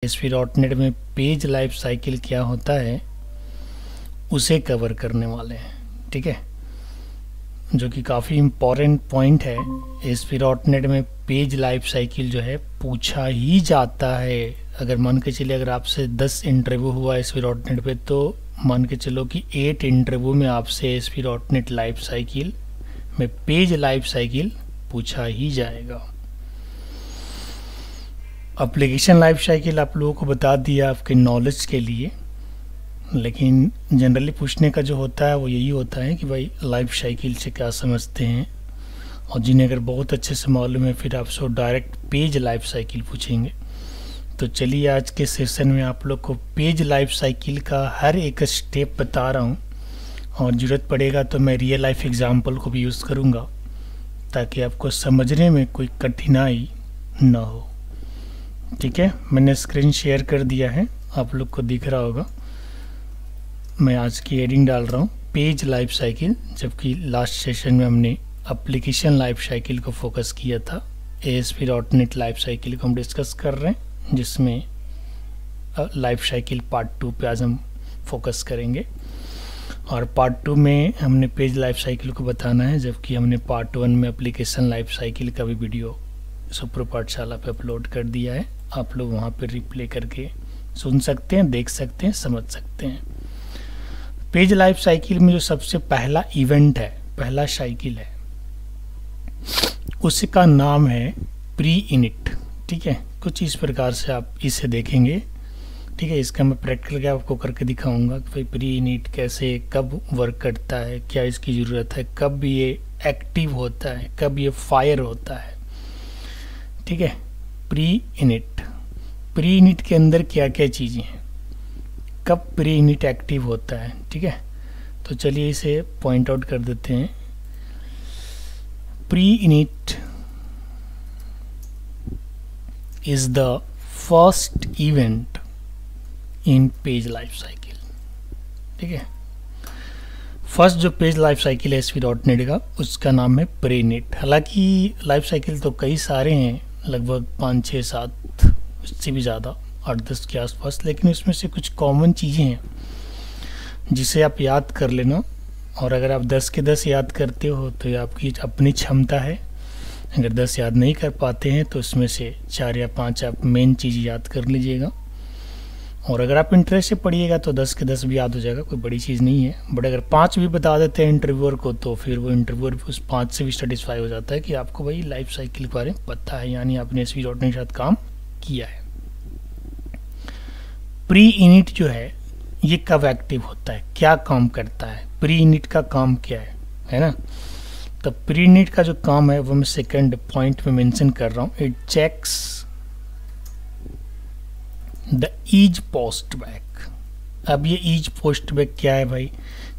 ASP.NET में page life cycle क्या होता है उसे कवर करने वाले हैं। ठीक है, जो कि काफ़ी इम्पॉर्टेंट पॉइंट है। ASP.NET में पेज लाइफ साइकिल जो है पूछा ही जाता है। अगर मान के चलिए अगर आपसे 10 इंटरव्यू हुआ ASP.NET पे, तो मान के चलो कि 8 इंटरव्यू में आपसे ASP.NET लाइफ साइकिल में पेज लाइफ साइकिल पूछा ही जाएगा। एप्लीकेशन लाइफ साइकिल आप लोगों को बता दिया आपके नॉलेज के लिए, लेकिन जनरली पूछने का जो होता है वो यही होता है कि भाई लाइफ साइकिल से क्या समझते हैं, और जिन्हें अगर बहुत अच्छे से मालूम है फिर आपसे डायरेक्ट पेज लाइफ साइकिल पूछेंगे। तो चलिए आज के सेशन में आप लोग को पेज लाइफ साइकिल का हर एक स्टेप बता रहा हूँ, और ज़रूरत पड़ेगा तो मैं रियल लाइफ एग्जाम्पल को भी यूज़ करूँगा ताकि आपको समझने में कोई कठिनाई ना हो। ठीक है, मैंने स्क्रीन शेयर कर दिया है, आप लोग को दिख रहा होगा। मैं आज की हेडिंग डाल रहा हूँ पेज लाइफ साइकिल, जबकि लास्ट सेशन में हमने एप्लीकेशन लाइफ साइकिल को फोकस किया था। ASP.NET लाइफ साइकिल को हम डिस्कस कर रहे हैं, जिसमें लाइफ साइकिल पार्ट 2 पे आज हम फोकस करेंगे, और पार्ट 2 में हमने पेज लाइफ साइकिल को बताना है, जबकि हमने पार्ट 1 में एप्लीकेशन लाइफ साइकिल का भी वीडियो सुपर पाठशाला पे अपलोड कर दिया है। आप लोग वहाँ पे रिप्ले करके सुन सकते हैं, देख सकते हैं, समझ सकते हैं। पेज लाइफ साइकिल में जो सबसे पहला इवेंट है, पहला साइकिल है, उसका नाम है प्री इनिट। ठीक है, कुछ इस प्रकार से आप इसे देखेंगे। ठीक है, इसका मैं प्रैक्टिकल क्या आपको करके दिखाऊंगा कि भाई प्री इनिट कैसे, कब वर्क करता है, क्या इसकी ज़रूरत है, कब ये एक्टिव होता है, कब ये फायर होता है। ठीक है, प्री इनिट के अंदर क्या क्या चीज़ें हैं, कब प्री इनिट एक्टिव होता है। ठीक है, तो चलिए इसे पॉइंट आउट कर देते हैं। Pre init is the first event in page life cycle. ठीक है, फर्स्ट जो पेज लाइफ साइकिल है ASP.NET का, उसका नाम है प्री इनिट। हालांकि लाइफ साइकिल तो कई सारे हैं, लगभग 5, 6, 7, उससे भी ज़्यादा, 8-10 के आसपास, लेकिन उसमें से कुछ कॉमन चीज़ें हैं जिसे आप याद कर लेना, और अगर आप 10 के 10 याद करते हो तो ये आपकी अपनी क्षमता है। अगर 10 याद नहीं कर पाते हैं तो उसमें से 4 या 5 आप मेन चीज़ याद कर लीजिएगा, और अगर आप इंटरेस्ट से पढ़िएगा तो 10 के 10 भी याद हो जाएगा, कोई बड़ी चीज़ नहीं है। बट अगर 5 भी बता देते हैं इंटरव्यूअर को तो फिर वो इंटरव्यूअर उस 5 से भी सेटिस्फाई हो जाता है कि आपको भाई लाइफ साइकिल के बारे में पता है, यानी आपने ASP.NET के साथ काम किया है। प्री इनिट जो है ये कब एक्टिव होता है, क्या काम करता है, प्री इनिट का काम क्या है ना। तो प्री इनिट का जो काम है वो मैं सेकंड पॉइंट में मेंशन कर रहा हूँ। It checks the is post back. अब ये ईज पोस्ट बैक क्या है भाई,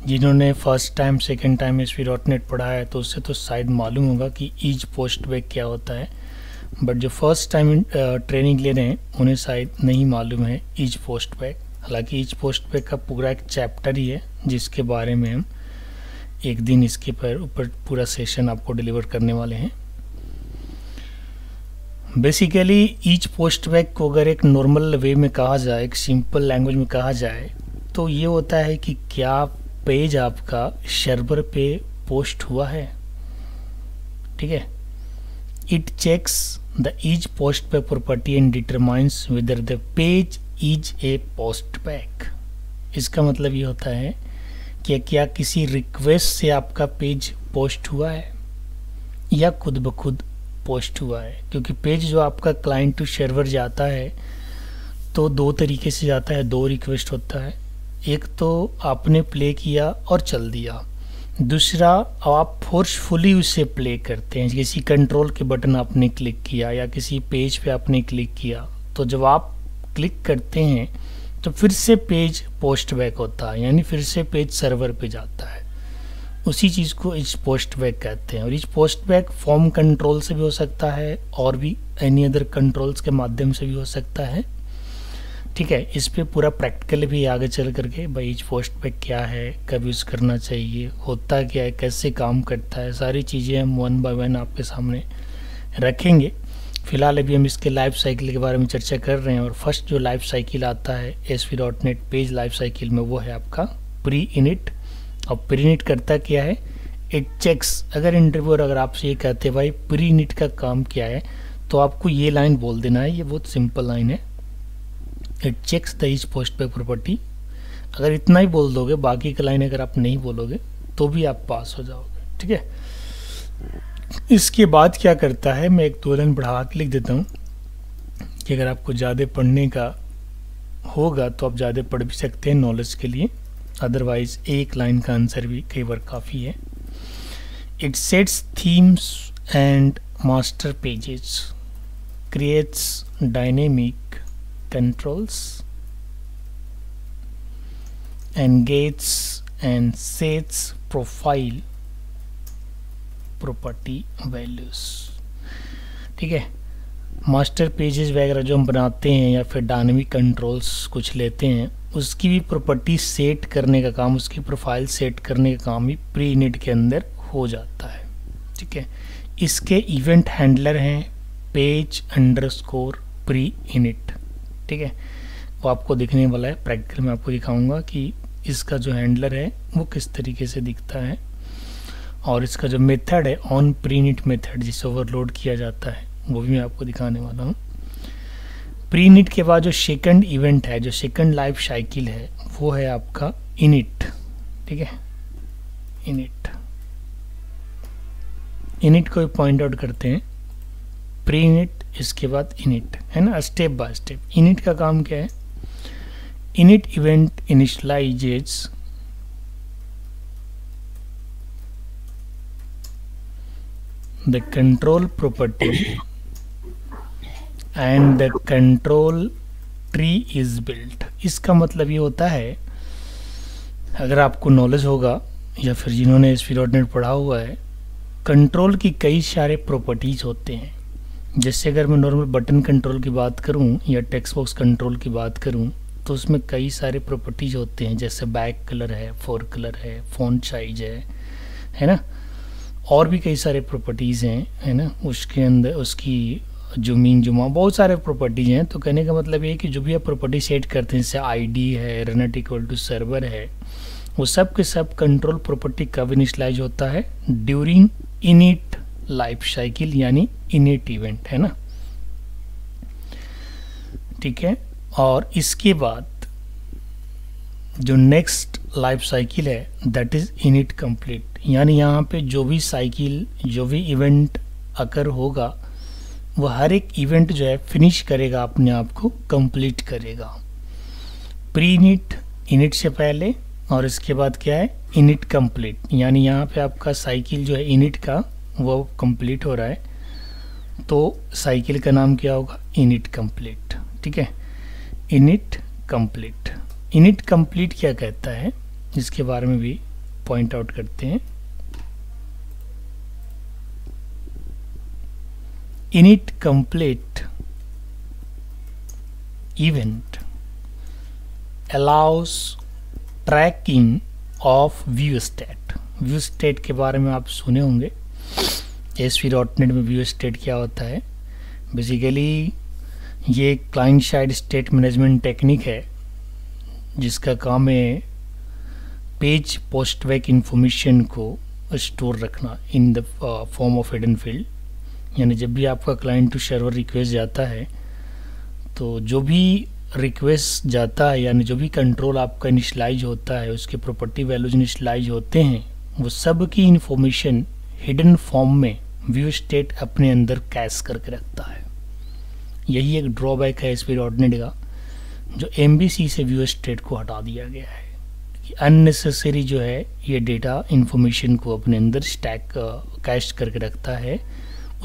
जिन्होंने first time second time ASP.NET पढ़ा है तो उससे तो शायद मालूम होगा कि ईज पोस्ट बैक क्या होता है, बट जो फर्स्ट टाइम ट्रेनिंग ले रहे हैं उन्हें शायद नहीं मालूम है ईज पोस्ट बैक। हालांकि ईज पोस्ट बैक का पूरा एक चैप्टर ही है, जिसके बारे में हम एक दिन इसके ऊपर पूरा सेशन आपको डिलीवर करने वाले हैं। बेसिकली ईच पोस्ट बैक को अगर एक नॉर्मल वे में कहा जाए, एक सिंपल लैंग्वेज में कहा जाए, तो ये होता है कि क्या पेज आपका सर्वर पे पोस्ट हुआ है। ठीक है, it checks the each post back property and determines whether the page is a post back. इसका मतलब ये होता है कि क्या किसी रिक्वेस्ट से आपका पेज पोस्ट हुआ है या खुद ब खुद पोस्ट हुआ है, क्योंकि पेज जो आपका क्लाइंट टू सर्वर जाता है तो 2 तरीके से जाता है, 2 रिक्वेस्ट होता है। एक तो आपने प्ले किया और चल दिया, दूसरा आप फोर्सफुली उसे प्ले करते हैं, किसी कंट्रोल के बटन आपने क्लिक किया या किसी पेज पे आपने क्लिक किया, तो जब आप क्लिक करते हैं तो फिर से पेज पोस्ट बैक होता है, यानी फिर से पेज सर्वर पे जाता है। उसी चीज़ को ईच पोस्ट बैक कहते हैं, और each post back form control से भी हो सकता है और भी एनी अदर कंट्रोल्स के माध्यम से भी हो सकता है। ठीक है, इस पे पूरा प्रैक्टिकल भी आगे चल करके भाई ईच पोस्ट बैक क्या है, कब यूज़ करना चाहिए, होता क्या है, कैसे काम करता है, सारी चीज़ें हम 1 बाय 1 आपके सामने रखेंगे। फिलहाल अभी हम इसके लाइफ साइकिल के बारे में चर्चा कर रहे हैं और फर्स्ट जो लाइफ साइकिल आता है ASP.NET पेज लाइफ साइकिल में वो है आपका प्री इनिट। और प्री इनिट करता क्या है, इट चेक्स, अगर इंटरव्यूअर अगर आपसे ये कहते हैं भाई प्री इनिट का काम क्या है, तो आपको ये लाइन बोल देना है, ये बहुत सिंपल लाइन है, it checks the each postback property. अगर इतना ही बोल दोगे, बाकी का लाइन अगर आप नहीं बोलोगे तो भी आप पास हो जाओगे, ठीक है। इसके बाद क्या करता है, मैं एक 2 लाइन बढ़ा के लिख देता हूँ कि अगर आपको ज़्यादा पढ़ने का होगा तो आप ज़्यादा पढ़ भी सकते हैं नॉलेज के लिए, अदरवाइज एक लाइन का आंसर भी कई बार काफ़ी है। It sets themes and master pages, creates dynamic controls, engages and sets profile property values, ठीक है। मास्टर पेजेस वगैरह जो हम बनाते हैं या फिर डायनेमिक कंट्रोल्स कुछ लेते हैं, उसकी भी प्रॉपर्टी सेट करने का काम, उसकी प्रोफाइल सेट करने का काम भी प्री इनिट के अंदर हो जाता है, ठीक है। इसके इवेंट हैंडलर हैं पेज अंडरस्कोर प्री इनिट, ठीक है। वो आपको दिखने वाला है, प्रैक्टिकल में आपको दिखाऊंगा कि इसका जो हैंडलर है वो किस तरीके से दिखता है, और इसका जो मेथड है ऑन प्री इनिट मेथड जिसे ओवरलोड किया जाता है वो भी मैं आपको दिखाने वाला हूँ। प्री इनिट के बाद जो सेकंड इवेंट है, जो सेकंड लाइफ साइकिल है, वो है आपका इनिट, ठीक है। इनिट को पॉइंट आउट करते हैं, प्री इनिट इसके बाद इनिट, है ना, स्टेप बाय स्टेप। इनिट का काम क्या है, init event initializes the control property and the control tree is built। इसका मतलब ये होता है, अगर आपको नॉलेज होगा या फिर जिन्होंने ASP.NET पढ़ा हुआ है, कंट्रोल की कई सारे प्रॉपर्टीज होते हैं। जैसे अगर मैं नॉर्मल बटन कंट्रोल की बात करूं या टेक्स्ट बॉक्स कंट्रोल की बात करूं, तो उसमें कई सारे प्रॉपर्टीज होते हैं, जैसे बैक कलर है, फोर कलर है, फ़ॉन्ट साइज है ना, और भी कई सारे प्रॉपर्टीज़ हैं, है ना। उसके अंदर उसकी जूम इन जूम आउट बहुत सारे प्रॉपर्टीज हैं। तो कहने का मतलब ये है कि जो भी आप प्रॉपर्टी सेट करते हैं, जैसे आईडी है, रनट इक्वल टू सर्वर है, वो सब के सब कंट्रोल प्रॉपर्टी कब इनिशियलाइज होता है, ड्यूरिंग इनिट लाइफ साइकिल, यानी इनिट इवेंट, है ना, ठीक है। और इसके बाद जो नेक्स्ट लाइफ साइकिल है दैट इज इनिट कंप्लीट, यानी यहाँ पे जो भी साइकिल, जो भी इवेंट अकर होगा, वो हर एक इवेंट जो है फिनिश करेगा, अपने आप को कंप्लीट करेगा। प्री इनिट, इनिट से पहले, और इसके बाद क्या है, इनिट कंप्लीट, यानी यहाँ पे आपका साइकिल जो है इनिट का वो कंप्लीट हो रहा है, तो साइकिल का नाम क्या होगा, इनिट कंप्लीट, ठीक है। इनिट कंप्लीट, इनिट कंप्लीट क्या कहता है, इसके बारे में भी पॉइंट आउट करते हैं। Init complete event allows tracking of view state. View state के बारे में आप सुने होंगे, ASP.NET में व्यू स्टेट क्या होता है। बेसिकली ये client side state management technique है, जिसका काम है पेज पोस्टबैक इंफॉर्मेशन को स्टोर रखना इन the form of hidden field. यानी जब भी आपका क्लाइंट टू सर्वर रिक्वेस्ट जाता है, तो जो भी रिक्वेस्ट जाता है, यानी जो भी कंट्रोल आपका इनिशियलाइज होता है, उसके प्रॉपर्टी वैल्यूज इनिशियलाइज होते हैं, वो सब की इंफॉर्मेशन हिडन फॉर्म में व्यू स्टेट अपने अंदर कैश करके रखता है। यही एक ड्रॉबैक है ASP.NET का, जो MVC से व्यू स्टेट को हटा दिया गया है कि अननेसेसरी जो है ये डेटा इंफॉर्मेशन को अपने अंदर स्टैक कैश करके रखता है।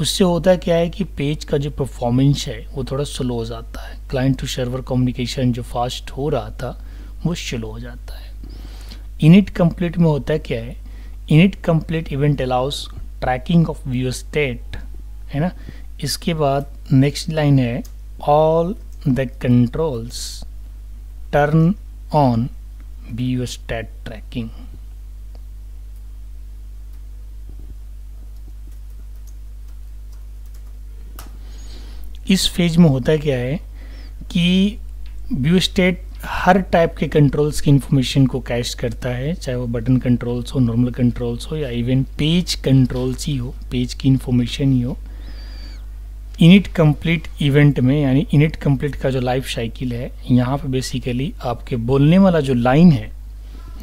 उससे होता क्या है कि पेज का जो परफॉर्मेंस है वो थोड़ा स्लो हो जाता है, क्लाइंट टू सर्वर कम्युनिकेशन जो फास्ट हो रहा था वो स्लो हो जाता है। इनिट कंप्लीट में होता क्या है, init complete event allows tracking of view state, है ना। इसके बाद नेक्स्ट लाइन है, all the controls turn on view state tracking. इस फेज में होता क्या है कि व्यू स्टेट हर टाइप के कंट्रोल्स की इंफॉर्मेशन को कैश करता है, चाहे वो बटन कंट्रोल्स हो, नॉर्मल कंट्रोल्स हो, या इवन पेज कंट्रोल्स ही हो, पेज की इंफॉर्मेशन ही हो। इनिट कंप्लीट इवेंट में, यानी इनिट कंप्लीट का जो लाइफ साइकिल है, यहाँ पे बेसिकली आपके बोलने वाला जो लाइन है,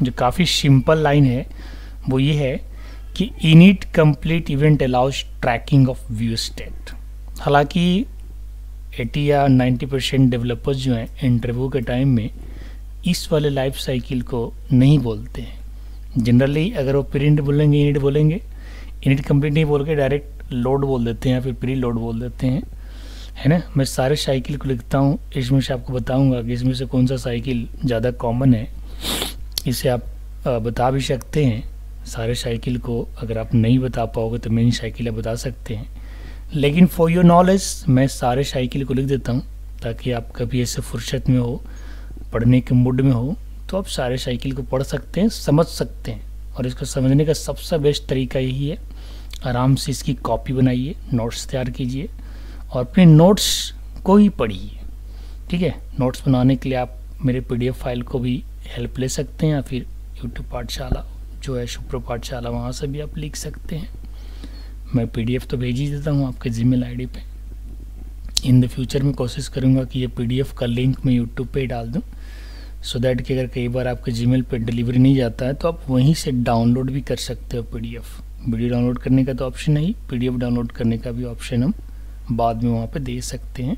जो काफ़ी सिंपल लाइन है, वो ये है कि init complete event allows tracking of view state. हालांकि 80 या 90% डेवलपर्स जो हैं इंटरव्यू के टाइम में इस वाले लाइफ साइकिल को नहीं बोलते हैं। जनरली अगर वो प्रिंट बोलेंगे, इनिट बोलेंगे, इनिट कंप्लीट नहीं बोल के डायरेक्ट लोड बोल देते हैं या फिर प्री लोड बोल देते हैं, है ना। मैं सारे साइकिल को लिखता हूँ, इसमें से आपको बताऊँगा कि इसमें से कौन सा साइकिल ज़्यादा कॉमन है, इसे आप बता भी सकते हैं। सारे साइकिल को अगर आप नहीं बता पाओगे तो मेन साइकिल आप बता सकते हैं, लेकिन फॉर योर नॉलेज मैं सारे साइकिल को लिख देता हूँ, ताकि आप कभी ऐसे फुर्सत में हो, पढ़ने के मूड में हो, तो आप सारे साइकिल को पढ़ सकते हैं, समझ सकते हैं। और इसको समझने का सबसे बेस्ट तरीका यही है, आराम से इसकी कॉपी बनाइए, नोट्स तैयार कीजिए और अपने नोट्स को ही पढ़िए, ठीक है। नोट्स बनाने के लिए आप मेरे PDF फाइल को भी हेल्प ले सकते हैं, या फिर यूट्यूब पाठशाला जो है, शुभ्र पाठशाला, वहाँ से भी आप लिख सकते हैं। मैं PDF तो भेज ही देता हूँ आपके जीमेल ID पे। इन द फ्यूचर में कोशिश करूँगा कि ये PDF का लिंक मैं यूट्यूब पे ही डाल दूँ, सो दैट कि अगर कई बार आपके जीमेल पे डिलीवरी नहीं जाता है तो आप वहीं से डाउनलोड भी कर सकते हो PDF। वीडियो डाउनलोड करने का तो ऑप्शन नहीं, PDF डाउनलोड करने का भी ऑप्शन हम बाद में वहाँ पर दे सकते हैं।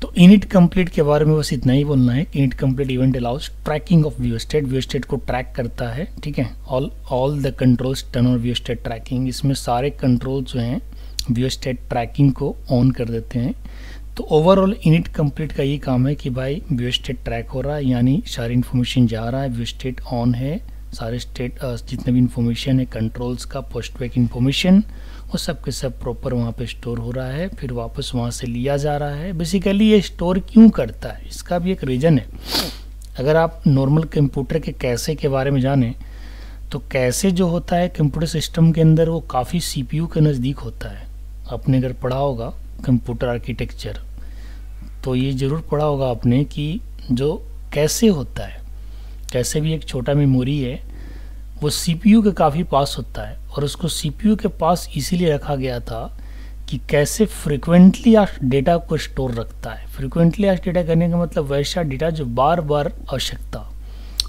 तो इनिट कंप्लीट के बारे में बस इतना ही बोलना है। Init complete event allows tracking of view state, view state को ट्रैक करता है, ठीक है। All the controls turn on view state tracking, इसमें सारे कंट्रोल जो हैं व्यू स्टेट ट्रैकिंग को ऑन कर देते हैं। तो ओवरऑल इनिट कंप्लीट का ये काम है कि भाई व्यू स्टेट ट्रैक हो रहा है, यानी सारी इन्फॉर्मेशन जा रहा है, व्यू स्टेट ऑन है, सारे स्टेट जितने भी इन्फॉर्मेशन है कंट्रोल्स का, पोस्ट बैक इन्फॉर्मेशन, वो सब के सब प्रॉपर वहाँ पे स्टोर हो रहा है, फिर वापस वहाँ से लिया जा रहा है। बेसिकली ये स्टोर क्यों करता है, इसका भी एक रीज़न है। अगर आप नॉर्मल कंप्यूटर के कैसे के बारे में जानें, तो कैसे जो होता है कंप्यूटर सिस्टम के अंदर, वो काफ़ी CPU के नज़दीक होता है। आपने अगर पढ़ा होगा कंप्यूटर आर्किटेक्चर, तो ये ज़रूर पढ़ा होगा आपने कि जो कैसे होता है, कैसे भी एक छोटा मेमोरी है, वो CPU के काफ़ी पास होता है, और उसको CPU के पास इसीलिए रखा गया था कि कैसे फ्रिक्वेंटली आप डेटा को स्टोर रखता है। फ्रिक्वेंटली आप डेटा करने का मतलब वैसा डेटा जो बार बार आवश्यकता।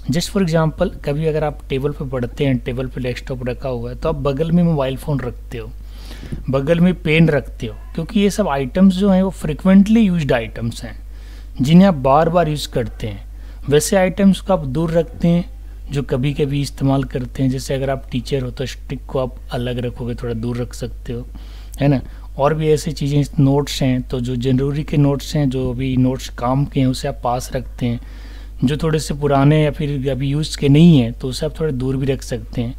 जस्ट फॉर एग्जांपल, कभी अगर आप टेबल पे पढ़ते हैं, टेबल पे डेस्कटॉप रखा हुआ है, तो आप बगल में मोबाइल फ़ोन रखते हो, बगल में पेन रखते हो, क्योंकि ये सब आइटम्स जो हैं वो फ्रिक्वेंटली यूज्ड आइटम्स हैं जिन्हें आप बार बार यूज़ करते हैं। वैसे आइटम्स को आप दूर रखते हैं जो कभी कभी इस्तेमाल करते हैं। जैसे अगर आप टीचर हो तो स्टिक को आप अलग रखोगे, थोड़ा दूर रख सकते हो, है ना। और भी ऐसी चीज़ें, नोट्स हैं तो जो ज़रूरी के नोट्स हैं, जो अभी नोट्स काम के हैं, उसे आप पास रखते हैं। जो थोड़े से पुराने या फिर अभी यूज़ के नहीं हैं तो उसे आप थोड़े दूर भी रख सकते हैं।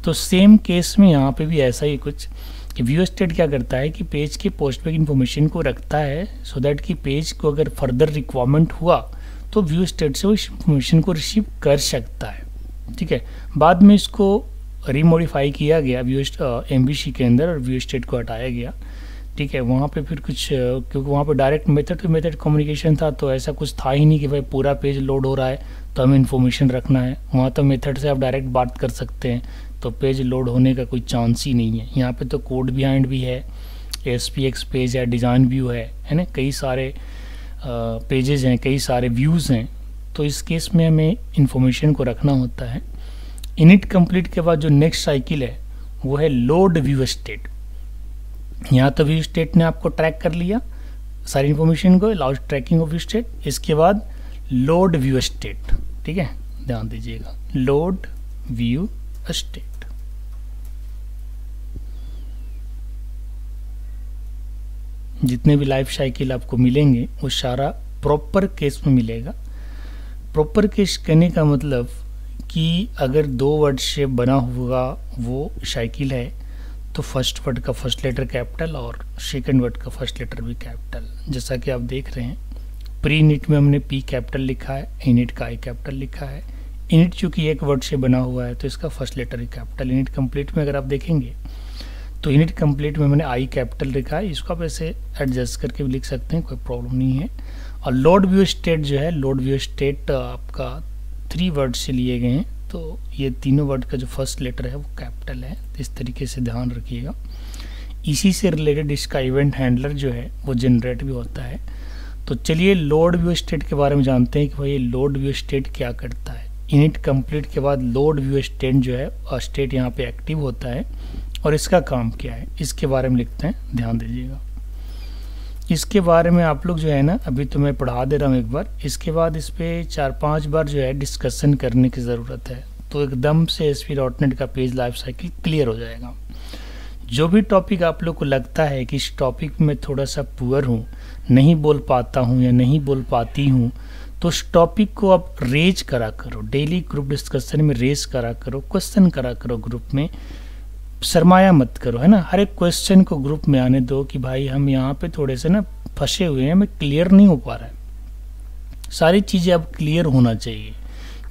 तो सेम केस में यहाँ पे भी ऐसा ही कुछ कि व्यू स्टेट क्या करता है कि पेज के पोस्ट बैक इन्फॉर्मेशन को रखता है, सो दैट कि पेज को अगर फर्दर रिक्वायरमेंट हुआ तो व्यू स्टेट से वो इन्फॉर्मेशन को रिसीव कर सकता है, ठीक है। बाद में इसको रीमॉडिफाई किया गया MVC के अंदर, और व्यू स्टेट को हटाया गया, ठीक है। वहाँ पे फिर कुछ, क्योंकि वहाँ पे direct method to method communication था, तो ऐसा कुछ था ही नहीं कि भाई पूरा पेज लोड हो रहा है तो हमें इन्फॉर्मेशन रखना है। वहाँ तो मेथड से आप डायरेक्ट बात कर सकते हैं, तो पेज लोड होने का कोई चांस ही नहीं है। यहाँ पे तो कोड बिहाइंड भी है, SPX पेज है, डिज़ाइन व्यू है ना, कई सारे पेजेस हैं, कई सारे व्यूज़ हैं। तो इस केस में हमें इन्फॉर्मेशन को रखना होता है। इनिट कंप्लीट के बाद जो नेक्स्ट साइकिल है वो है लोड व्यू स्टेट। यहाँ तो व्यू स्टेट ने आपको ट्रैक कर लिया सारी इन्फॉर्मेशन को, allowed trekking of view state. इसके बाद लोड व्यू स्टेट, ठीक है, ध्यान दीजिएगा, लोड व्यू स्टेट। जितने भी लाइफ साइकिल आपको मिलेंगे वो सारा प्रॉपर केस में मिलेगा। प्रॉपर केस कहने का मतलब कि अगर 2 वर्ड से बना हुआ वो साइकिल है तो फर्स्ट वर्ड का फर्स्ट लेटर कैपिटल और सेकंड वर्ड का फर्स्ट लेटर भी कैपिटल। जैसा कि आप देख रहे हैं, प्री इनिट में हमने P कैपिटल लिखा है, इनिट का I कैपिटल लिखा है। इनिट चूँकि एक वर्ड से बना हुआ है तो इसका फर्स्ट लेटर ही कैपिटल। इनिट कंप्लीट में अगर आप देखेंगे तो इनिट कंप्लीट में मैंने आई कैपिटल लिखा है, इसको आप ऐसे एडजस्ट करके भी लिख सकते हैं, कोई प्रॉब्लम नहीं है। और लोड व्यू स्टेट जो है, लोड व्यू स्टेट आपका 3 वर्ड से लिए गए हैं, तो ये तीनों वर्ड का जो फर्स्ट लेटर है वो कैपिटल है, तो इस तरीके से ध्यान रखिएगा। इसी से रिलेटेड इसका इवेंट हैंडलर जो है वो जनरेट भी होता है। तो चलिए लोड व्यू स्टेट के बारे में जानते हैं कि भाई ये लोड व्यू स्टेट क्या करता है। इनिट कंप्लीट के बाद लोड व्यू स्टेट जो है स्टेट यहाँ पे एक्टिव होता है, और इसका काम क्या है इसके बारे में लिखते हैं, ध्यान दीजिएगा। इसके बारे में आप लोग जो है ना, अभी तो मैं पढ़ा दे रहा हूँ एक बार, इसके बाद इस पर 4-5 बार जो है डिस्कशन करने की ज़रूरत है, तो एकदम से ASP.NET का पेज लाइफ साइकिल क्लियर हो जाएगा। जो भी टॉपिक आप लोग को लगता है कि इस टॉपिक में थोड़ा सा पुअर हूँ, नहीं बोल पाता हूँ या नहीं बोल पाती हूँ, तो उस टॉपिक को आप रेज करा करो, डेली ग्रुप डिस्कशन में रेज करा करो, क्वेश्चन करा करो ग्रुप में, शर्माया मत करो, है ना। हर एक क्वेश्चन को ग्रुप में आने दो कि भाई हम यहाँ पे थोड़े से ना फंसे हुए हैं, हमें क्लियर नहीं हो पा रहा है। सारी चीज़ें अब क्लियर होना चाहिए,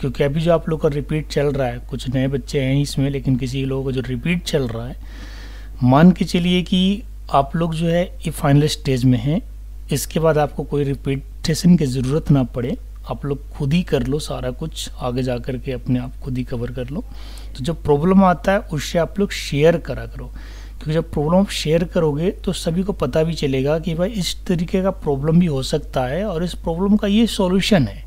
क्योंकि अभी जो आप लोग का रिपीट चल रहा है, कुछ नए बच्चे हैं इसमें, लेकिन किसी लोगों का जो रिपीट चल रहा है, मान के चलिए कि आप लोग जो है ये फाइनल स्टेज में हैं, इसके बाद आपको कोई रिपीटेशन की ज़रूरत ना पड़े, आप लोग खुद ही कर लो सारा कुछ, आगे जा कर के अपने आप खुद ही कवर कर लो। तो जब प्रॉब्लम आता है उससे आप लोग शेयर करा करो, क्योंकि जब प्रॉब्लम आप शेयर करोगे तो सभी को पता भी चलेगा कि भाई इस तरीके का प्रॉब्लम भी हो सकता है और इस प्रॉब्लम का ये सॉल्यूशन है।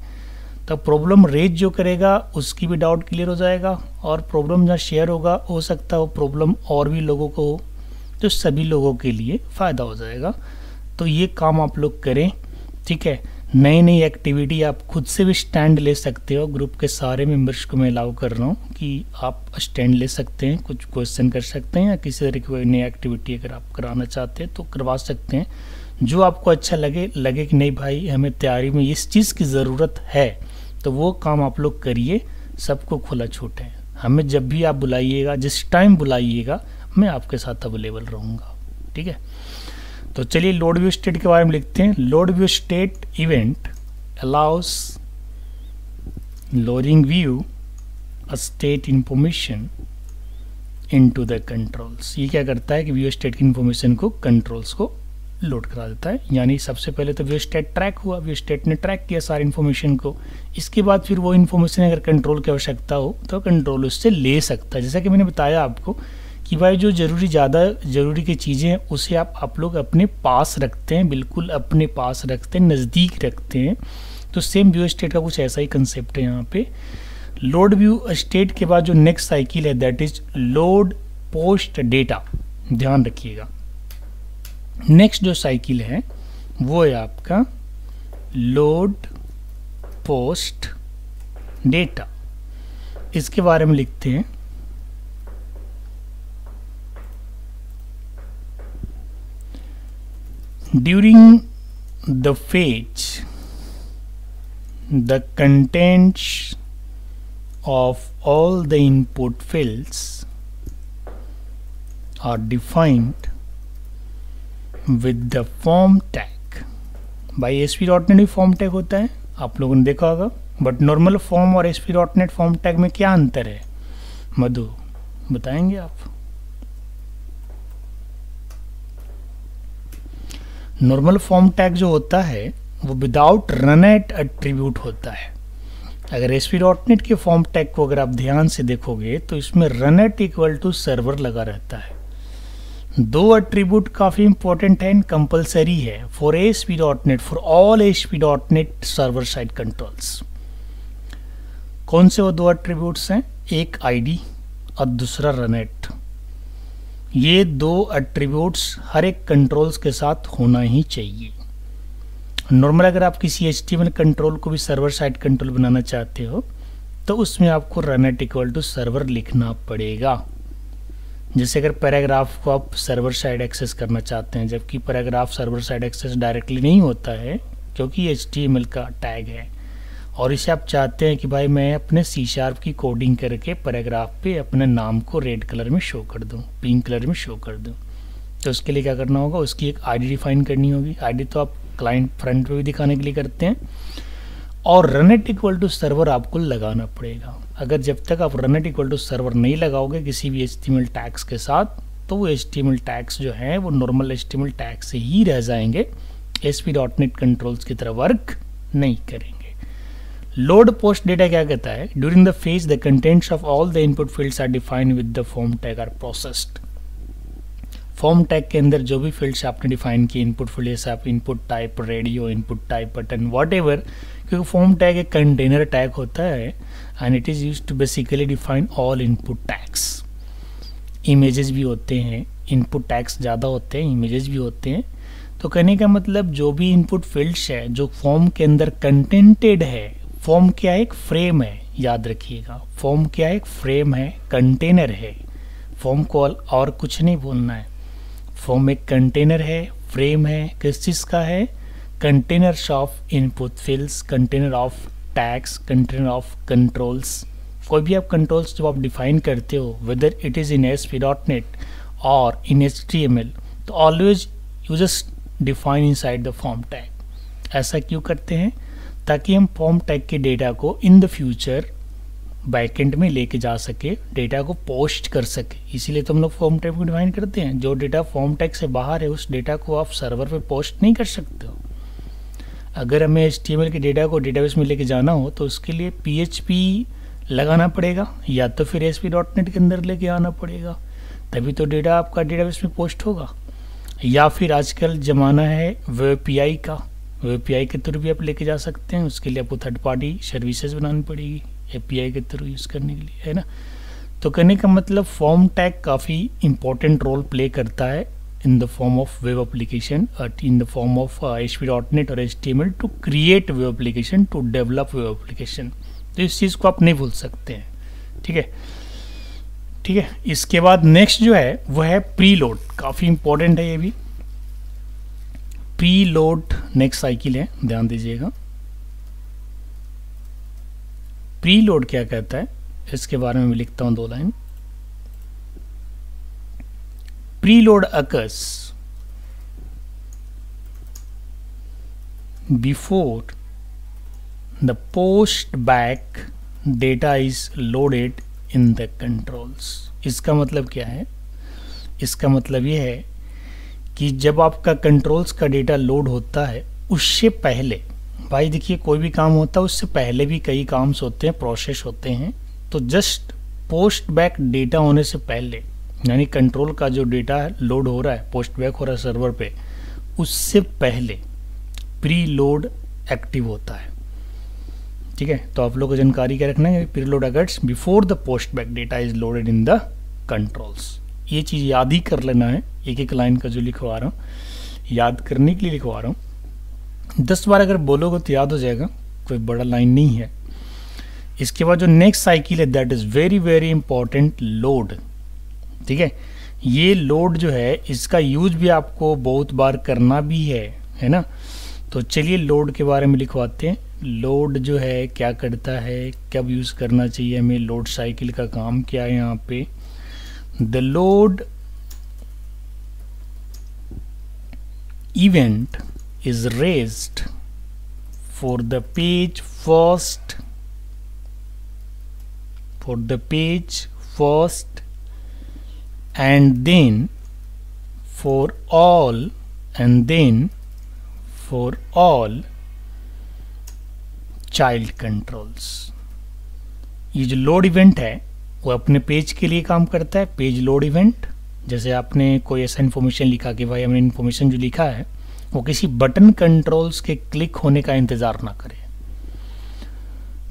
तब प्रॉब्लम रेज जो करेगा उसकी भी डाउट क्लियर हो जाएगा, और प्रॉब्लम जहाँ शेयर होगा हो सकता है वो प्रॉब्लम और भी लोगों को हो, तो सभी लोगों के लिए फ़ायदा हो जाएगा। तो ये काम आप लोग करें, ठीक है। नई नई एक्टिविटी आप खुद से भी स्टैंड ले सकते हो, ग्रुप के सारे मेंबर्स को मैं अलाउ कर रहा हूँ कि आप स्टैंड ले सकते हैं, कुछ क्वेश्चन कर सकते हैं, या किसी तरह की कोई नई एक्टिविटी अगर आप कराना चाहते हैं तो करवा सकते हैं। जो आपको अच्छा लगे कि नहीं भाई हमें तैयारी में इस चीज़ की ज़रूरत है, तो वो काम आप लोग करिए, सबको खुला छूट है। हमें जब भी आप बुलाइएगा, जिस टाइम बुलाइएगा, मैं आपके साथ अवेलेबल रहूँगा, ठीक है। तो चलिए लोड व्यू स्टेट के बारे में लिखते हैं। Load view state event allow us loading view state information into the controls. ये क्या करता है कि व्यू स्टेट की इंफॉर्मेशन को कंट्रोल्स को लोड करा देता है। यानी सबसे पहले तो व्यू स्टेट ट्रैक हुआ, व्यू स्टेट ने ट्रैक किया सारी इन्फॉर्मेशन को, इसके बाद फिर वो इन्फॉर्मेशन अगर कंट्रोल की आवश्यकता हो तो कंट्रोल उससे ले सकता है। जैसा कि मैंने बताया आपको कि भाई जो ज़्यादा ज़रूरी की चीज़ें हैं उसे आप लोग अपने पास रखते हैं, बिल्कुल अपने पास रखते हैं, नज़दीक रखते हैं। तो सेम व्यू स्टेट का कुछ ऐसा ही कंसेप्ट है यहाँ पे। लोड व्यू स्टेट के बाद जो नेक्स्ट साइकिल है that is load post data, ध्यान रखिएगा। नेक्स्ट जो साइकिल है वो है आपका लोड पोस्ट डेटा। इसके बारे में लिखते हैं during the fetch the contents of all the input fields are defined with the form tag। भाई ASP.NET में फॉर्म टैग होता है, आप लोगों ने देखा होगा, बट नॉर्मल फॉर्म और ASP.NEट फॉर्म टैग में क्या अंतर है, मधु बताएंगे आप? नॉर्मल फॉर्म टैग जो होता है वो विदाउट रन एट एट्रीब्यूट होता है। अगर ASP.NET के फॉर्म टैग को अगर आप ध्यान से देखोगे तो इसमें run at equal to server लगा रहता है। दो एट्रीब्यूट काफ़ी इंपॉर्टेंट है, कंपलसरी है फॉर ASP.NEट, फॉर ऑल ASP.NEट सर्वर साइड कंट्रोल्स। कौन से वो दो एट्रीब्यूट्स हैं? एक आईडी और दूसरा रन एट। ये दो एट्रीब्यूट्स हर एक कंट्रोल्स के साथ होना ही चाहिए। नॉर्मल अगर आप किसी HTML कंट्रोल को भी सर्वर साइड कंट्रोल बनाना चाहते हो तो उसमें आपको run at equal to server लिखना पड़ेगा। जैसे अगर पैराग्राफ को आप सर्वर साइड एक्सेस करना चाहते हैं, जबकि paragraph server side access directly नहीं होता है क्योंकि HTML का टैग है, और इसे आप चाहते हैं कि भाई मैं अपने C# की कोडिंग करके पैराग्राफ पे अपने नाम को रेड कलर में शो कर दूं, पिंक कलर में शो कर दूं, तो उसके लिए क्या करना होगा? उसकी एक आईडी डिफाइन करनी होगी। आईडी तो आप क्लाइंट फ्रंट पे भी दिखाने के लिए करते हैं, और run at equal to server आपको लगाना पड़ेगा। अगर जब तक आप run at equal to server नहीं लगाओगे किसी भी HTML टैग्स के साथ तो वो HTML टैग्स जो हैं वो नॉर्मल HTML टैग से ही रह जाएंगे, ASP.NET कंट्रोल्स की तरह वर्क नहीं करेंगे। लोड पोस्ट डेटा क्या कहता है? During the phase the contents of all the input fields are defined with the form tag are processed. Form tag के अंदर जो भी फील्ड्स आपने डिफाइन किए, इनपुट फील्ड जैसे आप input type radio, input type button, whatever, क्योंकि form tag एक कंटेनर टैग होता है and it is used to basically define all input tags. Images भी होते हैं, इनपुट टैग्स ज़्यादा होते हैं, इमेजेस भी होते हैं। तो कहने का मतलब जो भी इनपुट फील्ड्स है जो फॉर्म के अंदर कंटेंटेड है, फॉर्म क्या है? एक फ्रेम है, याद रखिएगा। फॉर्म क्या है? एक फ्रेम है, कंटेनर है। फॉर्म को और कुछ नहीं बोलना है। फॉर्म एक कंटेनर है, फ्रेम है, किस चीज़ का है? Containers of input fields, container of tags, container of controls. कोई भी आप कंट्रोल्स जब आप डिफाइन करते हो, whether it is in ASP.NET और इन HTML, तो always you just define inside the form tag. ऐसा क्यों करते हैं? ताकि हम फॉर्म टैग के डेटा को इन द फ्यूचर बैकएंड में लेके जा सके, डेटा को पोस्ट कर सके। इसीलिए तो हम लोग फॉर्म टैग को डिफाइन करते हैं। जो डेटा फॉर्म टैग से बाहर है उस डेटा को आप सर्वर पे पोस्ट नहीं कर सकते हो। अगर हमें HTML के डेटा को डेटाबेस में लेके जाना हो तो उसके लिए PHP लगाना पड़ेगा, या तो फिर ASP.NET के अंदर लेके आना पड़ेगा, तभी तो डेटा आपका डेटाबेस में पोस्ट होगा। या फिर आजकल ज़माना है वेब API का, वेब API के थ्रू भी आप लेके जा सकते हैं। उसके लिए आपको थर्ड पार्टी सर्विसेज बनानी पड़ेगी API के थ्रू यूज़ करने के लिए, है ना। तो कहने का मतलब फॉर्म टैग काफ़ी इंपॉर्टेंट रोल प्ले करता है in the form of web application, in the form of ASP.NET और HTML to create web application, to develop web application. तो इस चीज़ को आप नहीं भूल सकते हैं, ठीक है, ठीक है। इसके बाद नेक्स्ट जो है वो है प्रीलोड। काफ़ी इंपॉर्टेंट है ये भी। प्रीलोड नेक्स्ट साइकिल है, ध्यान दीजिएगा। प्रीलोड क्या कहता है इसके बारे में मैं लिखता हूं 2 line. Preload occurs before the post back data is loaded in the controls। इसका मतलब क्या है? इसका मतलब ये है कि जब आपका कंट्रोल्स का डेटा लोड होता है उससे पहले, भाई देखिए कोई भी काम होता है उससे पहले भी कई काम्स होते हैं, प्रोसेस होते हैं। तो जस्ट पोस्ट बैक डेटा होने से पहले, यानी कंट्रोल का जो डेटा लोड हो रहा है, पोस्ट बैक हो रहा है सर्वर पे, उससे पहले प्री लोड एक्टिव होता है, ठीक है। तो आप लोग को जानकारी क्या रखना है? Preload occurs before the post back data is loaded in the controls. ये चीज़ याद ही कर लेना है। एक एक लाइन का जो लिखवा रहा हूँ याद करने के लिए लिखवा रहा हूँ। 10 बार अगर बोलोगे तो याद हो जाएगा, कोई बड़ा लाइन नहीं है। इसके बाद जो नेक्स्ट साइकिल है that is very very important, load, ठीक है। ये लोड जो है इसका यूज भी आपको बहुत बार करना भी है ना। तो चलिए लोड के बारे में लिखवाते हैं। लोड जो है क्या करता है, कब यूज़ करना चाहिए हमें, लोड साइकिल का काम क्या है यहाँ पे। The load event is raised for the page first, for the page first and then for all, and then for all child controls. ये जो लोड इवेंट है वो अपने पेज के लिए काम करता है, पेज लोड इवेंट। जैसे आपने कोई ऐसा इन्फॉर्मेशन लिखा कि भाई हमने इन्फॉर्मेशन जो लिखा है वो किसी बटन कंट्रोल्स के क्लिक होने का इंतज़ार ना करे।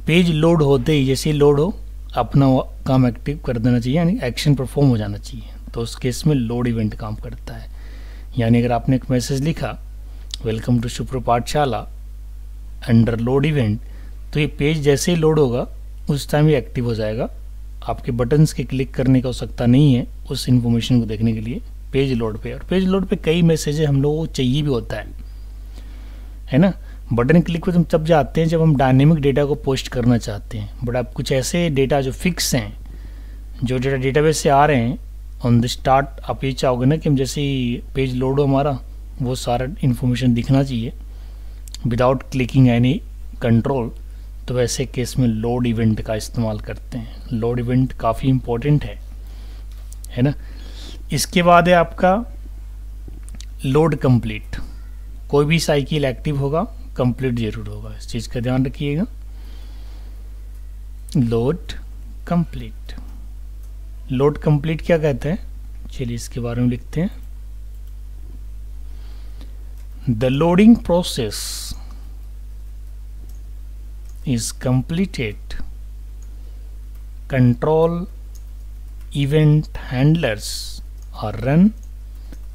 पेज लोड होते ही, जैसे लोड हो, अपना काम एक्टिव कर देना चाहिए, यानी एक्शन परफॉर्म हो जाना चाहिए। तो उस केस में लोड इवेंट काम करता है। यानी अगर आपने एक मैसेज लिखा वेलकम टू शुभ्र पाठशाला अंडर लोड इवेंट, तो ये पेज जैसे ही लोड होगा उस टाइम ये एक्टिव हो जाएगा। आपके बटन्स के क्लिक करने की आवश्यकता नहीं है उस इन्फॉर्मेशन को देखने के लिए पेज लोड पे। और पेज लोड पे कई मैसेज हम लोगों को चाहिए भी होता है ना। बटन क्लिक पे हम तब जाते हैं जब हम डायनेमिक डेटा को पोस्ट करना चाहते हैं। बट आप कुछ ऐसे डेटा जो फिक्स हैं, जो डेटा डेटाबेस से आ रहे हैं, ऑन द स्टार्ट आप ये चाहोगे ना कि हम जैसे ही पेज लोड हो हमारा वो सारा इन्फॉर्मेशन दिखना चाहिए विदाउट क्लिकिंग एनी कंट्रोल। तो वैसे केस में लोड इवेंट का इस्तेमाल करते हैं। लोड इवेंट काफ़ी इम्पोर्टेंट है ना। इसके बाद है आपका लोड कंप्लीट। कोई भी साइकिल एक्टिव होगा कंप्लीट जरूर होगा, इस चीज़ का ध्यान रखिएगा। लोड कंप्लीट, लोड कंप्लीट क्या कहते हैं, चलिए इसके बारे में लिखते हैं। The loading process is completed, control event handlers are run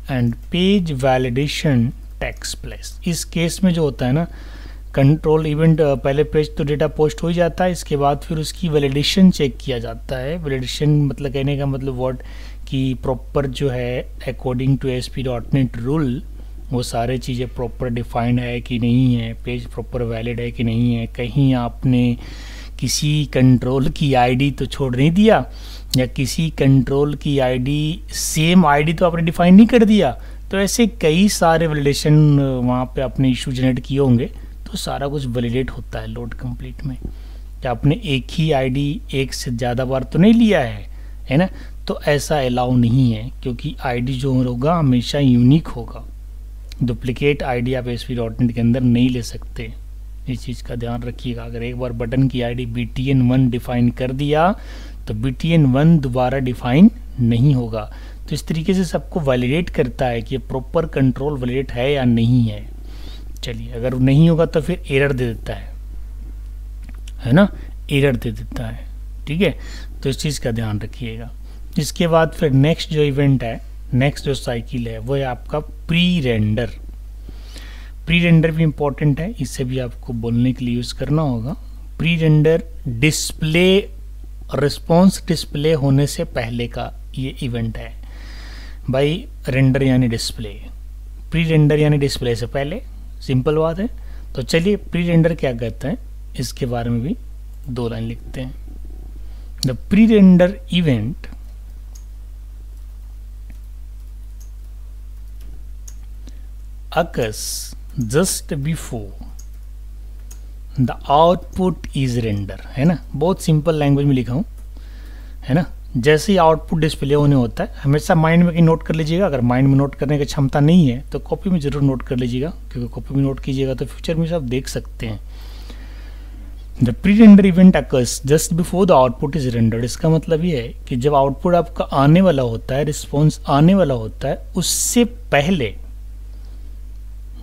and page validation takes place. इस केस में जो होता है ना, कंट्रोल इवेंट पहले पेज तो डेटा पोस्ट हो ही जाता है, इसके बाद फिर उसकी वैलिडेशन चेक किया जाता है। वैलिडेशन मतलब कहने का मतलब वर्ड कि प्रॉपर जो है अकॉर्डिंग टू ASP.NET रूल वो सारे चीज़ें प्रॉपर डिफाइंड है कि नहीं है, पेज प्रॉपर वैलिड है कि नहीं है, कहीं आपने किसी कंट्रोल की आईडी तो छोड़ नहीं दिया, या किसी कंट्रोल की आईडी सेम आईडी तो आपने डिफाइन नहीं कर दिया। तो ऐसे कई सारे वैलिडेशन वहाँ पे आपने इशू जनरेट किए होंगे, तो सारा कुछ वैलिडेट होता है लोड कंप्लीट में। कि आपने एक ही आईडी एक से ज़्यादा बार तो नहीं लिया है ना, तो ऐसा अलाउ नहीं है, क्योंकि आईडी जो होगा हमेशा यूनिक होगा। डुप्लीकेट आईडी आप ASP.NET के अंदर नहीं ले सकते, इस चीज़ का ध्यान रखिएगा। अगर एक बार बटन की आईडी btn1 डिफाइन कर दिया तो btn1 दोबारा डिफाइन नहीं होगा। तो इस तरीके से सबको वैलिडेट करता है कि प्रॉपर कंट्रोल वैलिडेट है या नहीं है। चलिए, अगर नहीं होगा तो फिर एरर दे देता है ना, एरर दे देता है, ठीक है। तो इस चीज़ का ध्यान रखिएगा। इसके बाद फिर नेक्स्ट जो इवेंट है, नेक्स्ट जो साइकिल है वो है आपका प्री रेंडर। प्री रेंडर भी इम्पोर्टेंट है, इससे भी आपको बोलने के लिए यूज़ करना होगा। Pre render display, response display होने से पहले का ये इवेंट है भाई। रेंडर यानी डिस्प्ले, प्री रेंडर यानी डिस्प्ले से पहले, सिंपल बात है। तो चलिए प्री रेंडर क्या कहते हैं इसके बारे में भी 2 लाइन लिखते हैं। The pre render event occurs just before the output is render, है ना। बहुत सिंपल लैंग्वेज में लिखा हूँ, है ना। जैसे ही आउटपुट डिस्प्ले होने होता है, हमेशा माइंड में नोट कर लीजिएगा। अगर माइंड में नोट करने की क्षमता नहीं है तो कॉपी में जरूर नोट कर लीजिएगा, क्योंकि कॉपी में नोट कीजिएगा तो फ्यूचर में सब देख सकते हैं। The pre render event occurs just before the output is rendered. इसका मतलब ये है कि जब आउटपुट आपका आने वाला होता है, रिस्पॉन्स आने वाला होता है, उससे पहले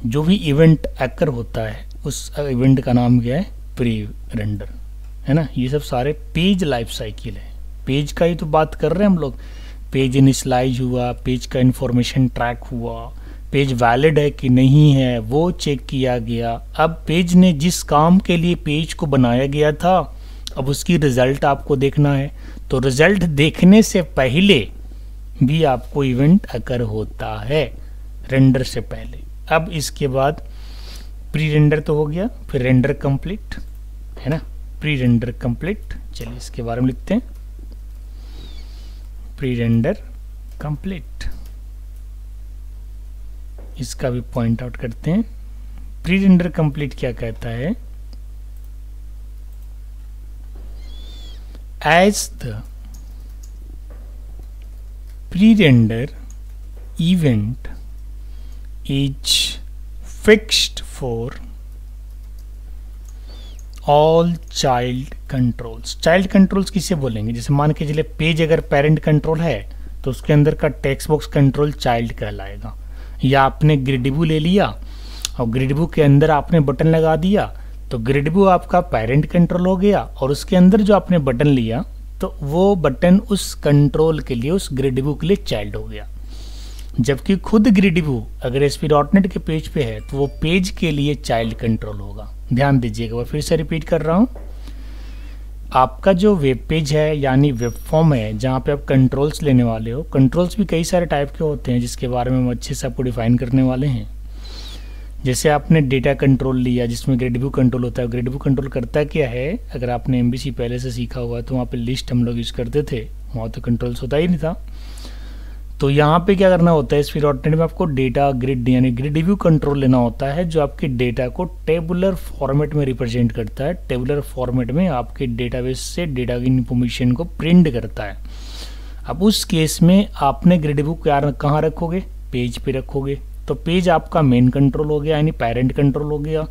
जो भी इवेंट अकर होता है उस इवेंट का नाम क्या है, प्री रेंडर, है ना। ये सब सारे पेज लाइफ साइकिल है, पेज का ही तो बात कर रहे हैं हम लोग। पेज इनिशियलाइज हुआ, पेज का इंफॉर्मेशन ट्रैक हुआ, पेज वैलिड है कि नहीं है वो चेक किया गया। अब पेज ने जिस काम के लिए पेज को बनाया गया था, अब उसकी रिजल्ट आपको देखना है। तो रिजल्ट देखने से पहले भी आपको इवेंट अकर होता है, रेंडर से पहले। अब इसके बाद प्री रेंडर तो हो गया, फिर रेंडर कंप्लीट, है ना, प्री रेंडर कंप्लीट। चलिए इसके बारे में लिखते हैं, प्री रेंडर कंप्लीट। इसका भी पॉइंट आउट करते हैं। प्री रेंडर कंप्लीट क्या कहता है, as the pre render event is fixed for all child controls। Child controls किसे बोलेंगे, जैसे मान के चलिए पेज अगर पेरेंट कंट्रोल है तो उसके अंदर का टेक्स्ट बॉक्स कंट्रोल चाइल्ड कहलाएगा। या आपने ग्रिडबू ले लिया और ग्रिडबू के अंदर आपने बटन लगा दिया तो ग्रिडबू आपका पेरेंट कंट्रोल हो गया, और उसके अंदर जो आपने बटन लिया तो वो बटन उस कंट्रोल के लिए, उस ग्रिडबू के लिए चाइल्ड हो गया। जबकि खुद ग्रिडबू अगर ASP.NET के पेज पे है तो वो पेज के लिए चाइल्ड कंट्रोल होगा। ध्यान दीजिएगा, मैं फिर से रिपीट कर रहा हूँ। आपका जो वेब पेज है यानी वेब फॉर्म है, जहाँ पे आप कंट्रोल्स लेने वाले हो, कंट्रोल्स भी कई सारे टाइप के होते हैं जिसके बारे में हम अच्छे से आपको डिफाइन करने वाले हैं। जैसे आपने डेटा कंट्रोल लिया जिसमें ग्रिडबू कंट्रोल होता है। ग्रिडबू कंट्रोल करता क्या है, अगर आपने MVC पहले से सीखा हुआ है तो वहाँ पे लिस्ट हम लोग यूज़ करते थे, वहाँ तो कंट्रोल्स होता ही नहीं था। तो यहाँ पे क्या करना होता है, ASP.NET में आपको डेटा ग्रिड यानी ग्रिडबू कंट्रोल लेना होता है, जो आपके डेटा को टेबुलर फॉर्मेट में रिप्रेजेंट करता है। टेबुलर फॉर्मेट में आपके डेटाबेस से डेटा की इंफॉर्मेशन को प्रिंट करता है। अब उस केस में आपने ग्रिड बुक कहाँ रखोगे, पेज पे रखोगे। तो पेज आपका मेन कंट्रोल हो गया, यानी पेरेंट कंट्रोल हो गया,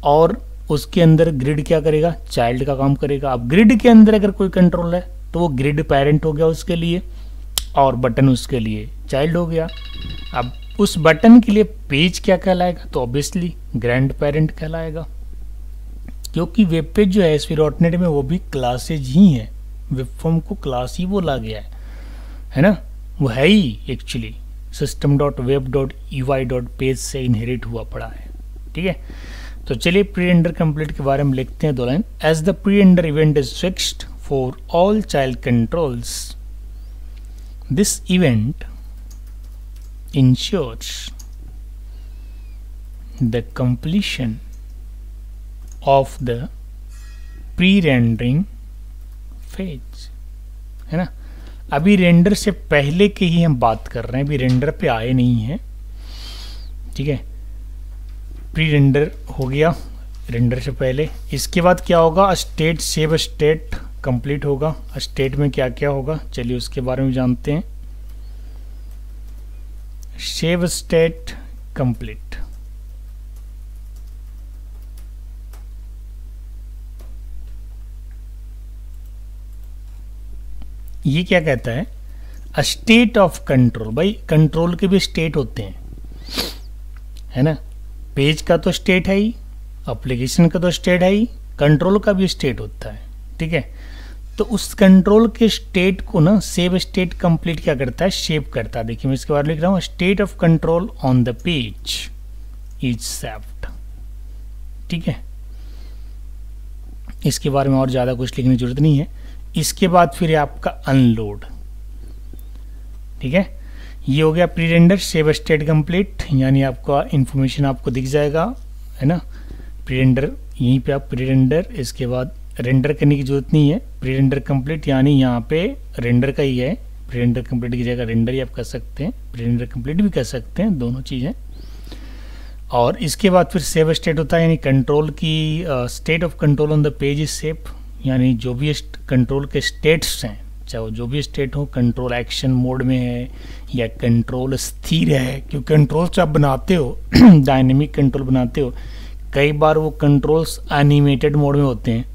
और उसके अंदर ग्रिड क्या करेगा, चाइल्ड का काम करेगा। अब ग्रिड के अंदर अगर कोई कंट्रोल है तो वो ग्रिड पेरेंट हो गया उसके लिए, और बटन उसके लिए चाइल्ड हो गया। अब उस बटन के लिए पेज क्या कहलाएगा, तो ऑब्वियसली ग्रैंड पेरेंट कहलाएगा, क्योंकि वेब पेज जो है एस्पिरॉटनेट में वो भी क्लासेज ही है, वेब फॉर्म को क्लास ही बोला गया है ना, वो है ही एक्चुअली system.web.ui.page से इनहेरिट हुआ पड़ा है। ठीक है, तो चलिए प्री रेंडर कंप्लीट के बारे में लिखते हैं 2 line. As the pre render event is fixed for all child controls, this event ensures the completion of the pre-rendering phase, है ना। अभी रेंडर से पहले के ही हम बात कर रहे हैं, अभी रेंडर पे आए नहीं हैं। ठीक है, प्री रेंडर हो गया रेंडर से पहले। इसके बाद क्या होगा, स्टेट सेव स्टेट कंप्लीट होगा। स्टेट में क्या क्या होगा चलिए उसके बारे में जानते हैं। सेव स्टेट कंप्लीट, ये क्या कहता है, स्टेट ऑफ कंट्रोल। भाई कंट्रोल के भी स्टेट होते हैं, है ना। पेज का तो स्टेट है ही, एप्लीकेशन का तो स्टेट है ही, कंट्रोल का भी स्टेट होता है। ठीक है, तो उस कंट्रोल के स्टेट को ना सेव स्टेट कंप्लीट क्या करता है, शेप करता है। देखिए मैं इसके बारे में लिख रहा हूँ, state of control on the page is saved. ठीक है, इसके बारे में और ज़्यादा कुछ लिखने की जरूरत नहीं है। इसके बाद फिर है आपका अनलोड। ठीक है, ये हो गया pre render save state complete, यानी आपका इंफॉर्मेशन आपको दिख जाएगा, है ना। प्री रेंडर यहीं पे आप प्री रेंडर, इसके बाद रेंडर करने की जरूरत नहीं है, प्री रेंडर कंप्लीट, यानी यहाँ पे रेंडर का ही है। प्री रेंडर कंप्लीट की जगह रेंडर ही आप कर सकते हैं, प्री रेंडर कंप्लीट भी कर सकते हैं, दोनों चीज़ें। और इसके बाद फिर सेव स्टेट होता है, यानी कंट्रोल की state of control on the page is save, यानी जो भी कंट्रोल के स्टेट्स हैं, चाहे वो जो भी स्टेट हो, कंट्रोल एक्शन मोड में है या कंट्रोल स्थिर है, क्योंकि कंट्रोल्स आप बनाते हो डायनेमिक कंट्रोल बनाते हो, कई बार वो कंट्रोल्स एनिमेटेड मोड में होते हैं,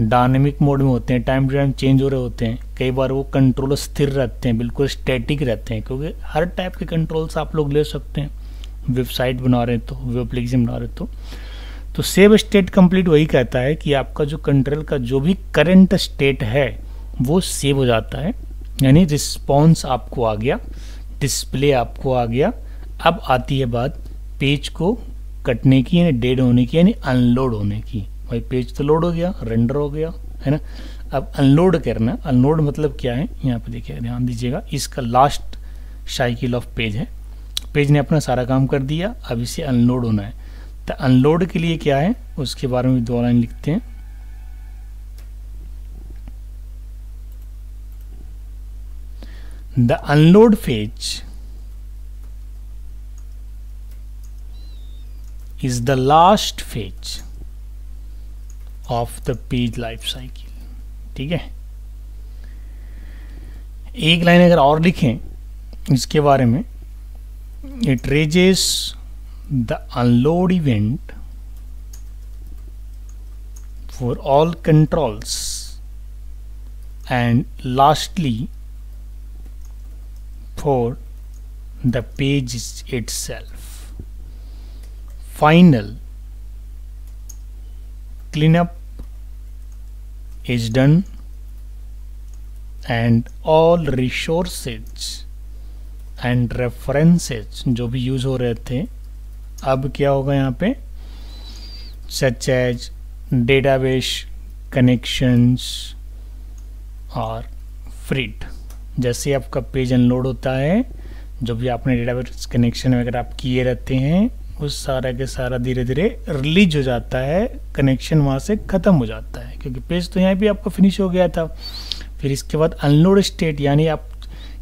डायनेमिक मोड में होते हैं, टाइम टू टाइम चेंज हो रहे होते हैं, कई बार वो कंट्रोल स्थिर रहते हैं, बिल्कुल स्टैटिक रहते हैं, क्योंकि हर टाइप के कंट्रोल्स आप लोग ले सकते हैं, वेबसाइट बना रहे तो, वेब एप्लीकेशन बना रहे तो सेव स्टेट कंप्लीट वही कहता है कि आपका जो कंट्रोल का जो भी करंट स्टेट है वो सेव हो जाता है, यानी रिस्पॉन्स आपको आ गया, डिस्प्ले आपको आ गया। अब आती है बात पेज को कटने की, यानी डेड होने की, यानी अनलोड होने की। भाई पेज तो लोड हो गया, रेंडर हो गया, है ना। अब अनलोड करना, अनलोड मतलब क्या है, यहाँ पे देखिए ध्यान दीजिएगा, इसका लास्ट साइकिल ऑफ पेज है, पेज ने अपना सारा काम कर दिया, अब इसे अनलोड होना है। तो अनलोड के लिए क्या है उसके बारे में 2 लाइन लिखते हैं। The unload phase is the last phase of the page life cycle. ठीक है, एक लाइन अगर और लिखें इसके बारे में, it raises the unload event for all controls and lastly for the page itself. Final cleanup is done and all resources and references जो भी यूज हो रहे थे अब क्या होगा यहाँ पे, such as database connections और फ्रीड। जैसे आपका पेज अनलोड होता है, जो भी आपने डेटाबेस कनेक्शन वगैरह आप किए रहते हैं उस सारा के सारा धीरे धीरे रिलीज हो जाता है, कनेक्शन वहाँ से ख़त्म हो जाता है, क्योंकि पेज तो यहाँ भी आपका फिनिश हो गया था। फिर इसके बाद अनलोड स्टेट, यानी आप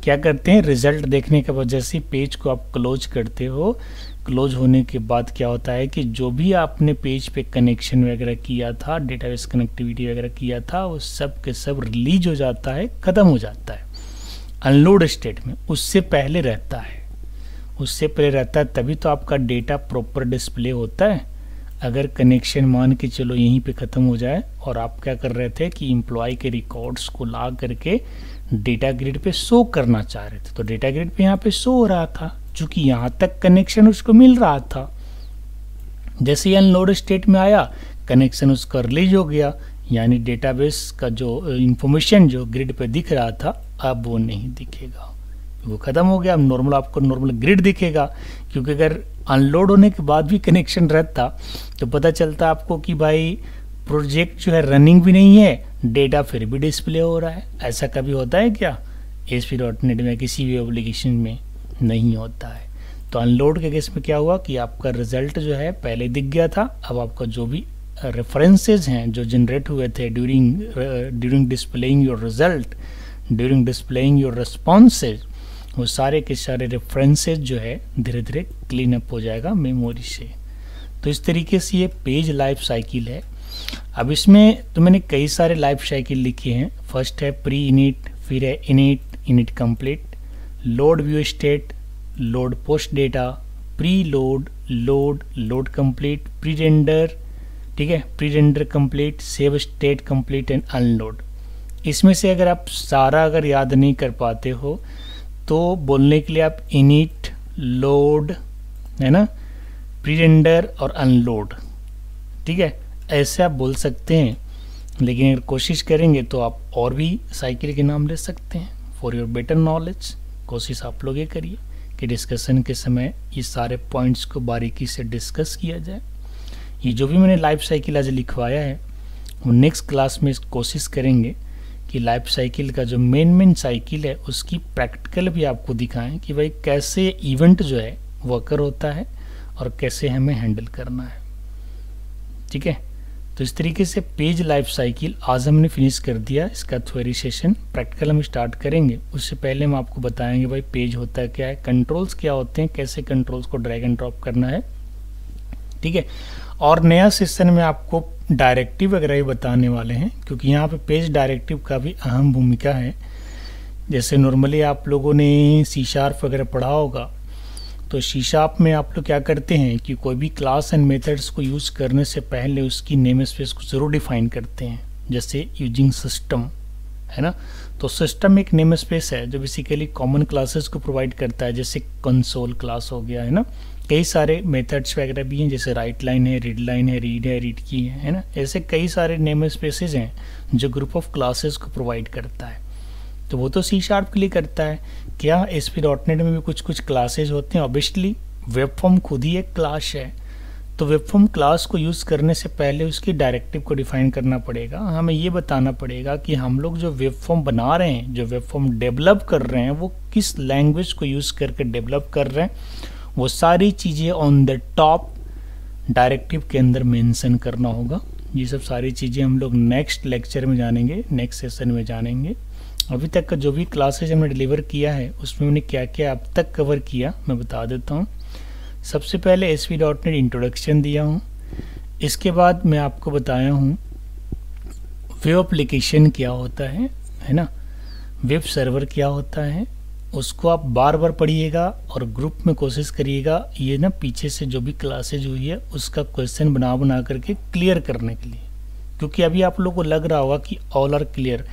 क्या करते हैं, रिजल्ट देखने के बाद जैसे पेज को आप क्लोज करते हो, क्लोज होने के बाद क्या होता है कि जो भी आपने पेज पे कनेक्शन वगैरह किया था, डेटाबेस कनेक्टिविटी वगैरह किया था, वो सब के सब रिलीज हो जाता है, ख़त्म हो जाता है। अनलोड स्टेट में उससे पहले रहता है, उससे पहले रहता है, तभी तो आपका डेटा प्रॉपर डिस्प्ले होता है। अगर कनेक्शन मान के चलो यहीं पे ख़त्म हो जाए और आप क्या कर रहे थे कि एम्प्लॉय के रिकॉर्ड्स को ला करके डेटा ग्रिड पे शो करना चाह रहे थे, तो डेटा ग्रिड पे यहाँ पे शो हो रहा था क्योंकि यहाँ तक कनेक्शन उसको मिल रहा था। जैसे ही अनलोड स्टेट में आया, कनेक्शन उसका रिलीज हो गया, यानी डेटाबेस का जो इंफॉर्मेशन जो ग्रिड पे दिख रहा था अब वो नहीं दिखेगा, वो ख़त्म हो गया। अब नॉर्मल आपको नॉर्मल ग्रिड दिखेगा, क्योंकि अगर अनलोड होने के बाद भी कनेक्शन रहता तो पता चलता आपको कि भाई प्रोजेक्ट जो है रनिंग भी नहीं है, डेटा फिर भी डिस्प्ले हो रहा है। ऐसा कभी होता है क्या? ASP.NET में किसी भी एप्लीकेशन में नहीं होता है। तो अनलोड के केस में क्या हुआ कि आपका रिजल्ट जो है पहले दिख गया था, अब आपका जो भी रेफरेंसेज हैं जो जनरेट हुए थे during displaying your result, during displaying your responses, वो सारे के सारे रेफरेंसेज जो है धीरे धीरे क्लीन अप हो जाएगा मेमोरी से। तो इस तरीके से ये पेज लाइफ साइकिल है। अब इसमें तो मैंने कई सारे लाइफ साइकिल लिखे हैं। फर्स्ट है प्री इनिट, फिर है init complete, load view state, load post data, pre load, load complete, pre render, ठीक है, pre render complete, save state complete and unload. इसमें से अगर आप सारा अगर याद नहीं कर पाते हो तो बोलने के लिए आप इनिट, लोड, है ना, प्री रेंडर और अनलोड, ठीक है, ऐसे आप बोल सकते हैं। लेकिन अगर कोशिश करेंगे तो आप और भी साइकिल के नाम ले सकते हैं। फॉर योर बेटर नॉलेज कोशिश आप लोग ये करिए कि डिस्कशन के समय ये सारे पॉइंट्स को बारीकी से डिस्कस किया जाए। ये जो भी मैंने लाइफ साइकिल आज लिखवाया है वो नेक्स्ट क्लास में कोशिश करेंगे कि लाइफ साइकिल का जो मेन साइकिल है उसकी प्रैक्टिकल भी आपको दिखाएं कि भाई कैसे इवेंट जो है वो अकर होता है और कैसे हमें हैंडल करना है, ठीक है। तो इस तरीके से पेज लाइफ साइकिल आज हमने फिनिश कर दिया। इसका थ्योरी सेशन प्रैक्टिकल हम स्टार्ट करेंगे, उससे पहले हम आपको बताएंगे भाई पेज होता है क्या है, कंट्रोल्स क्या होते हैं, कैसे कंट्रोल्स को ड्रैग एंड ड्रॉप करना है, ठीक है। और नया सेशन में आपको डायरेक्टिव वगैरह ही बताने वाले हैं, क्योंकि यहाँ पे पेज डायरेक्टिव का भी अहम भूमिका है। जैसे नॉर्मली आप लोगों ने C# वगैरह पढ़ा होगा, तो C# में आप लोग क्या करते हैं कि कोई भी क्लास एंड मेथड्स को यूज़ करने से पहले उसकी नेम स्पेस को ज़रूर डिफाइन करते हैं। जैसे यूजिंग सिस्टम, है ना, तो सिस्टम एक नेम स्पेस है जो बेसिकली कॉमन क्लासेस को प्रोवाइड करता है। जैसे कंसोल क्लास हो गया, है ना, कई सारे मेथड्स वगैरह भी हैं, जैसे राइट लाइन है, रीड लाइन है, रीड की है ना, ऐसे कई सारे नेम स्पेसेस हैं जो ग्रुप ऑफ क्लासेस को प्रोवाइड करता है। तो वो तो C# के लिए करता है। क्या ASP.NET में भी कुछ क्लासेस होते हैं? ऑब्वियसली वेब फॉर्म खुद ही एक क्लास है, तो वेब फॉर्म क्लास को यूज़ करने से पहले उसकी डायरेक्टिव को डिफाइन करना पड़ेगा। हमें ये बताना पड़ेगा कि हम लोग जो वेब फॉर्म बना रहे हैं, जो वेब फॉर्म डेवलप कर रहे हैं, वो किस लैंग्वेज को यूज़ करके डेवलप कर रहे हैं, वो सारी चीज़ें ऑन द टॉप डायरेक्टिव के अंदर मेंशन करना होगा। ये सब सारी चीज़ें हम लोग नेक्स्ट लेक्चर में जानेंगे, नेक्स्ट सेशन में जानेंगे। अभी तक का जो भी क्लासेज हमने डिलीवर किया है उसमें मैंने क्या क्या अब तक कवर किया मैं बता देता हूँ। सबसे पहले ASP.NET इंट्रोडक्शन दिया हूँ, इसके बाद मैं आपको बताया हूँ वेब एप्लीकेशन क्या होता है ना, वेब सर्वर क्या होता है, उसको आप बार बार पढ़िएगा और ग्रुप में कोशिश करिएगा ये ना पीछे से जो भी क्लासेज हुई है उसका क्वेश्चन बना करके क्लियर करने के लिए, क्योंकि अभी आप लोग को लग रहा होगा कि ऑल आर क्लियर,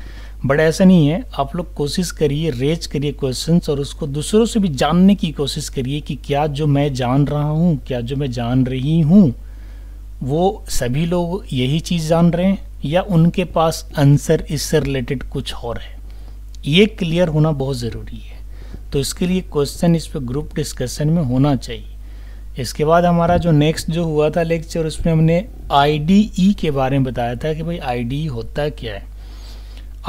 बट ऐसा नहीं है। आप लोग कोशिश करिए, रेज करिए क्वेश्चंस और उसको दूसरों से भी जानने की कोशिश करिए कि क्या जो मैं जान रहा हूँ, क्या जो मैं जान रही हूँ, वो सभी लोग यही चीज़ जान रहे हैं या उनके पास आंसर इससे रिलेटेड कुछ और है। ये क्लियर होना बहुत ज़रूरी है। तो इसके लिए क्वेश्चन इस पर ग्रुप डिस्कशन में होना चाहिए। इसके बाद हमारा जो नेक्स्ट जो हुआ था लेक्चर, उसमें हमने IDE के बारे में बताया था कि भाई IDE होता क्या है,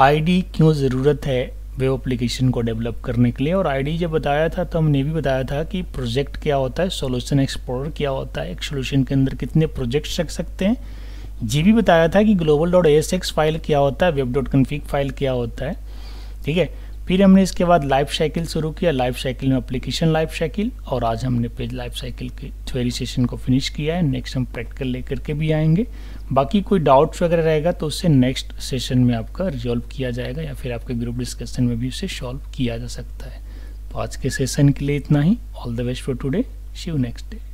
IDE क्यों ज़रूरत है वेब एप्लीकेशन को डेवलप करने के लिए। और IDE जब बताया था तो हमने भी बताया था कि प्रोजेक्ट क्या होता है, सॉल्यूशन एक्सप्लोरर क्या होता है, एक सॉल्यूशन के अंदर कितने प्रोजेक्ट्स रख सकते हैं। ये भी बताया था कि global.asx फाइल क्या होता है, web.config फाइल क्या होता है, ठीक है। फिर हमने इसके बाद लाइफ साइकिल शुरू किया, लाइफ साइकिल में एप्लीकेशन लाइफ साइकिल, और आज हमने पेज लाइफ साइकिल के थ्योरी सेशन को फिनिश किया है। नेक्स्ट हम प्रैक्टिकल लेकर के भी आएंगे। बाकी कोई डाउट्स वगैरह रहेगा तो उससे नेक्स्ट सेशन में आपका रिजॉल्व किया जाएगा या फिर आपके ग्रुप डिस्कशन में भी उसे सॉल्व किया जा सकता है। तो आज के सेशन के लिए इतना ही। All the best for today, see you next day.